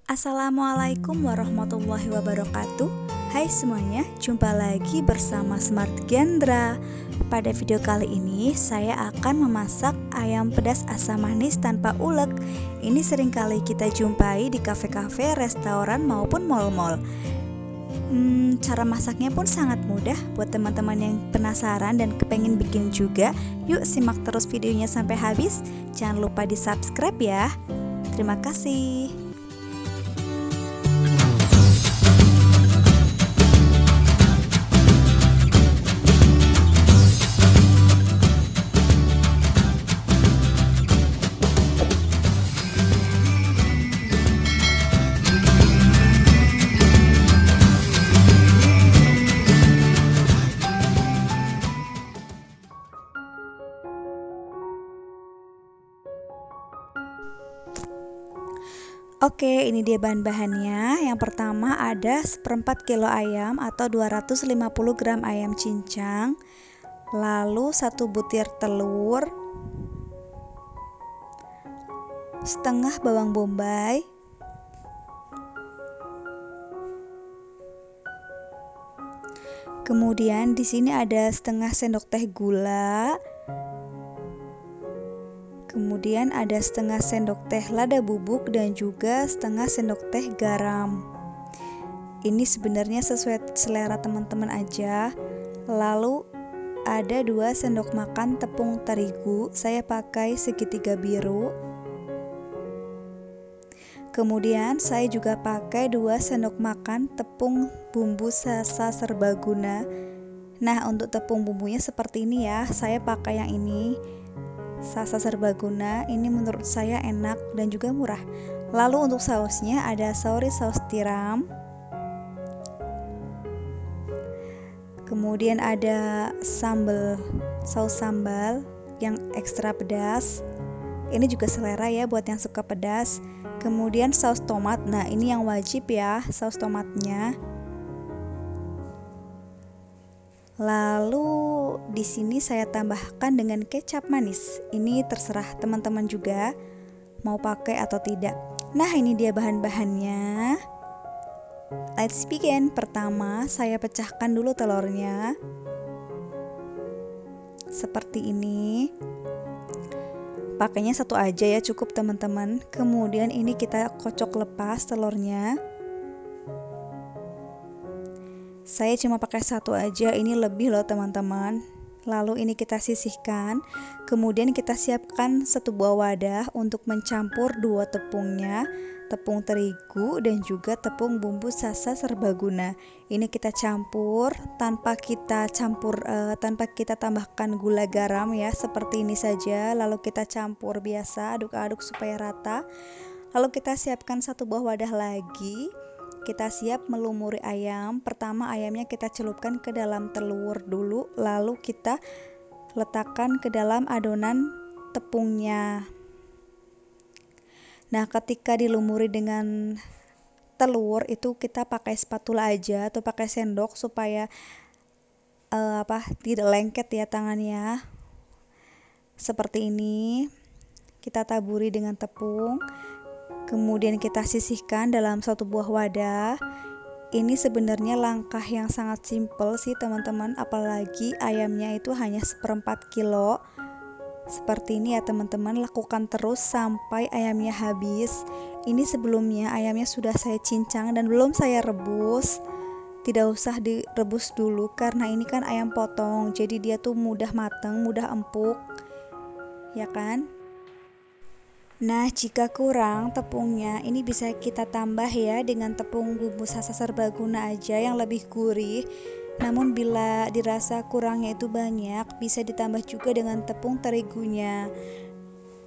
Assalamualaikum warahmatullahi wabarakatuh. Hai semuanya, jumpa lagi bersama Smart Gendra. Pada video kali ini saya akan memasak ayam pedas asam manis tanpa ulek. Ini seringkali kita jumpai di kafe-kafe, restoran maupun mal-mal. Cara masaknya pun sangat mudah. Buat teman-teman yang penasaran dan kepengen bikin juga, yuk simak terus videonya sampai habis. Jangan lupa di subscribe ya. Terima kasih. Oke, ini dia bahan-bahannya. Yang pertama ada 1/4 kilo ayam atau 250 gram ayam cincang, lalu 1 butir telur, setengah bawang bombay, kemudian di sini ada setengah sendok teh gula, kemudian ada setengah sendok teh lada bubuk dan juga setengah sendok teh garam. Ini sebenarnya sesuai selera teman-teman aja. Lalu ada 2 sendok makan tepung terigu, saya pakai segitiga biru. Kemudian saya juga pakai 2 sendok makan tepung bumbu sasa serbaguna. Nah, untuk tepung bumbunya seperti ini ya, saya pakai yang ini. Sasa serbaguna ini menurut saya enak dan juga murah. Lalu untuk sausnya ada saus tiram, kemudian ada saus sambal yang ekstra pedas. Ini juga selera ya buat yang suka pedas. Kemudian saus tomat, nah ini yang wajib ya, saus tomatnya. Lalu di sini saya tambahkan dengan kecap manis. Ini terserah teman-teman juga mau pakai atau tidak. Nah, ini dia bahan-bahannya. Let's begin. Pertama, saya pecahkan dulu telurnya. Seperti ini. Pakainya 1 aja ya, cukup teman-teman. Kemudian ini kita kocok lepas telurnya. Saya cuma pakai 1 aja, ini lebih loh teman-teman. Lalu ini kita sisihkan. Kemudian kita siapkan 1 buah wadah untuk mencampur 2 tepungnya, tepung terigu dan juga tepung bumbu sasa serbaguna. Ini kita campur tanpa kita tambahkan gula garam ya, seperti ini saja. Lalu kita campur biasa, aduk-aduk supaya rata. Lalu kita siapkan 1 buah wadah lagi. Kita siap melumuri ayam. Pertama ayamnya kita celupkan ke dalam telur dulu, lalu kita letakkan ke dalam adonan tepungnya. Nah, ketika dilumuri dengan telur itu kita pakai spatula aja atau pakai sendok supaya tidak lengket ya tangannya. Seperti ini. Kita taburi dengan tepung. Kemudian kita sisihkan dalam 1 buah wadah. Ini sebenarnya langkah yang sangat simpel sih teman-teman, apalagi ayamnya itu hanya 1/4 kilo. Seperti ini ya teman-teman, lakukan terus sampai ayamnya habis. Ini sebelumnya ayamnya sudah saya cincang dan belum saya rebus. Tidak usah direbus dulu karena ini kan ayam potong, jadi dia tuh mudah mateng, mudah empuk. Ya kan? Nah, jika kurang tepungnya, ini bisa kita tambah ya dengan tepung bumbu sasa serbaguna aja yang lebih gurih. Namun bila dirasa kurangnya itu banyak, bisa ditambah juga dengan tepung terigunya.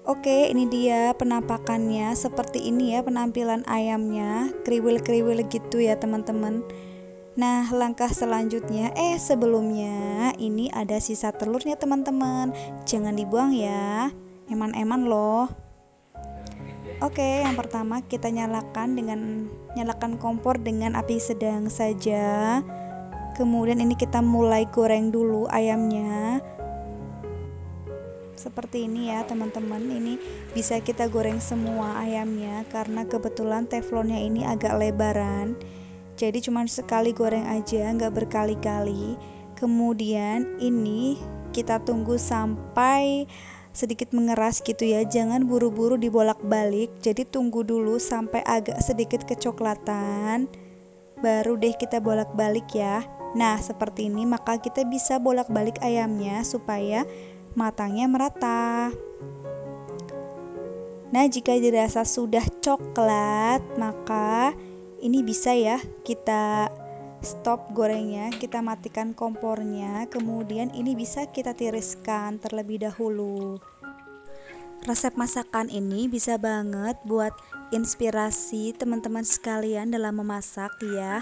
Oke, ini dia penampakannya. Seperti ini ya penampilan ayamnya, kriwil-kriwil gitu ya teman-teman. Nah, langkah selanjutnya, sebelumnya ini ada sisa telurnya teman-teman. Jangan dibuang ya, eman-eman loh. Oke, yang pertama kita nyalakan kompor dengan api sedang saja. Kemudian ini kita mulai goreng dulu ayamnya. seperti ini ya teman-teman. Ini bisa kita goreng semua ayamnya karena kebetulan teflonnya ini agak lebaran, jadi cuma sekali goreng aja, nggak berkali-kali. Kemudian ini kita tunggu sampai sedikit mengeras gitu ya, jangan buru-buru dibolak-balik, jadi tunggu dulu sampai agak sedikit kecoklatan, baru deh kita bolak-balik ya. Nah seperti ini, maka kita bisa bolak-balik ayamnya supaya matangnya merata. Nah jika dirasa sudah coklat, maka ini bisa ya kita stop gorengnya, kita matikan kompornya, kemudian ini bisa kita tiriskan terlebih dahulu. Resep masakan ini bisa banget buat inspirasi teman-teman sekalian dalam memasak ya,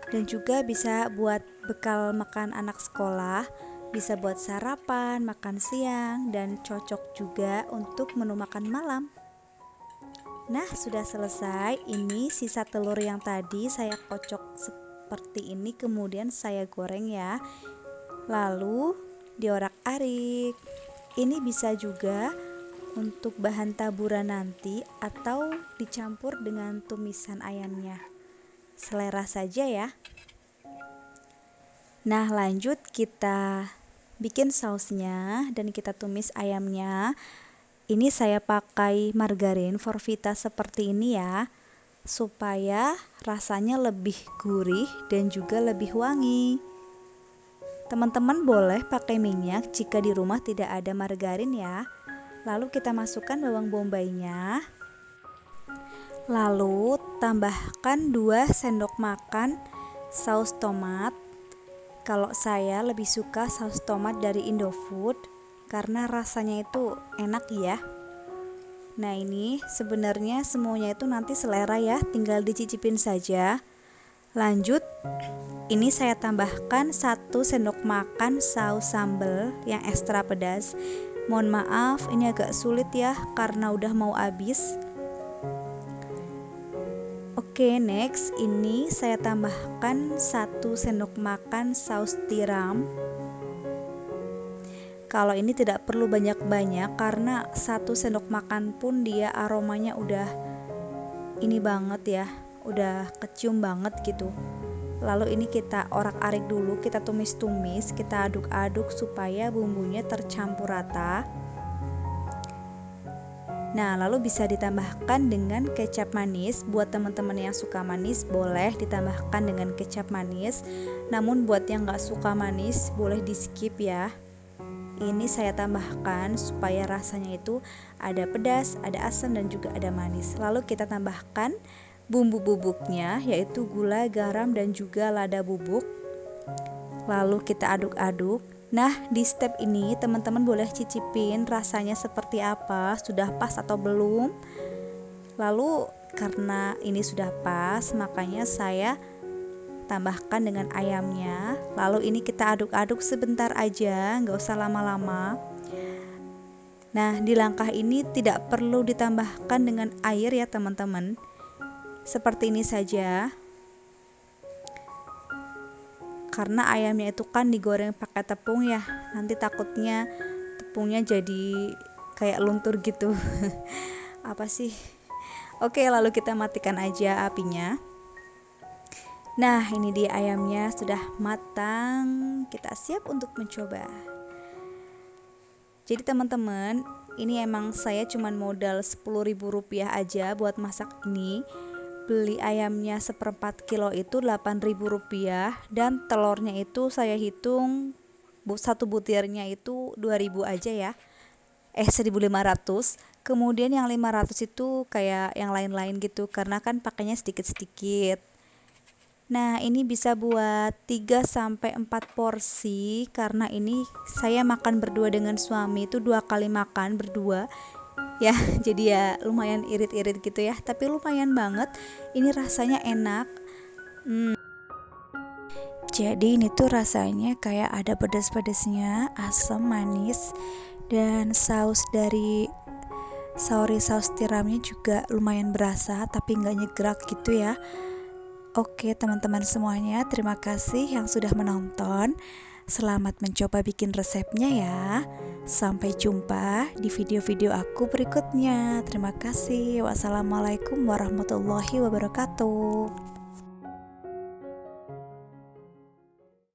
dan juga bisa buat bekal makan anak sekolah, bisa buat sarapan, makan siang, dan cocok juga untuk menu makan malam. Nah sudah selesai. Ini sisa telur yang tadi saya kocok seperti ini, kemudian saya goreng ya, lalu diorak-arik. Ini bisa juga untuk bahan taburan nanti atau dicampur dengan tumisan ayamnya, selera saja ya. Nah lanjut kita bikin sausnya dan kita tumis ayamnya. Ini saya pakai margarin Forvita seperti ini ya, supaya rasanya lebih gurih dan juga lebih wangi. Teman-teman boleh pakai minyak jika di rumah tidak ada margarin ya. Lalu kita masukkan bawang bombaynya, lalu tambahkan 2 sendok makan saus tomat. Kalau saya lebih suka saus tomat dari Indofood karena rasanya itu enak ya. Nah ini sebenarnya semuanya itu nanti selera ya, tinggal dicicipin saja. Lanjut, ini saya tambahkan 1 sendok makan saus sambal yang ekstra pedas. Mohon maaf ini agak sulit ya karena udah mau habis. Oke, next ini saya tambahkan 1 sendok makan saus tiram. Kalau ini tidak perlu banyak-banyak karena 1 sendok makan pun dia aromanya udah ini banget ya, udah kecium banget gitu. Lalu ini kita orak-arik dulu, kita tumis-tumis, kita aduk-aduk supaya bumbunya tercampur rata. Nah lalu bisa ditambahkan dengan kecap manis. Buat teman-teman yang suka manis boleh ditambahkan dengan kecap manis, namun buat yang gak suka manis boleh di skip ya. Ini saya tambahkan supaya rasanya itu ada pedas, ada asam, dan juga ada manis. Lalu kita tambahkan bumbu bubuknya, yaitu gula, garam, dan juga lada bubuk. Lalu kita aduk-aduk. Nah di step ini teman-teman boleh cicipin rasanya seperti apa, sudah pas atau belum. Lalu karena ini sudah pas, makanya saya tambahkan dengan ayamnya. Lalu ini kita aduk-aduk sebentar aja, nggak usah lama-lama. Nah di langkah ini tidak perlu ditambahkan dengan air ya teman-teman, seperti ini saja. Karena ayamnya itu kan digoreng pakai tepung ya, nanti takutnya tepungnya jadi kayak luntur gitu. Apa sih? Oke, lalu kita matikan aja apinya. Nah ini dia ayamnya sudah matang, kita siap untuk mencoba. Jadi teman-teman, ini emang saya cuman modal Rp10.000 aja buat masak ini. Beli ayamnya 1/4 kilo itu Rp8.000, dan telurnya itu saya hitung satu butirnya itu 2.000 aja ya, 1.500. Kemudian yang 500 itu kayak yang lain-lain gitu, karena kan pakainya sedikit-sedikit. Nah ini bisa buat 3-4 porsi, karena ini saya makan berdua dengan suami itu 2 kali makan berdua ya, jadi ya lumayan irit-irit gitu ya, tapi lumayan banget ini rasanya enak. Jadi ini tuh rasanya kayak ada pedas-pedasnya, asam, manis, dan saus dari saus tiramnya juga lumayan berasa, tapi nggak nyegrak gitu ya. Oke teman-teman semuanya, terima kasih yang sudah menonton. Selamat mencoba bikin resepnya ya. Sampai jumpa di video-video aku berikutnya. Terima kasih. Wassalamualaikum warahmatullahi wabarakatuh.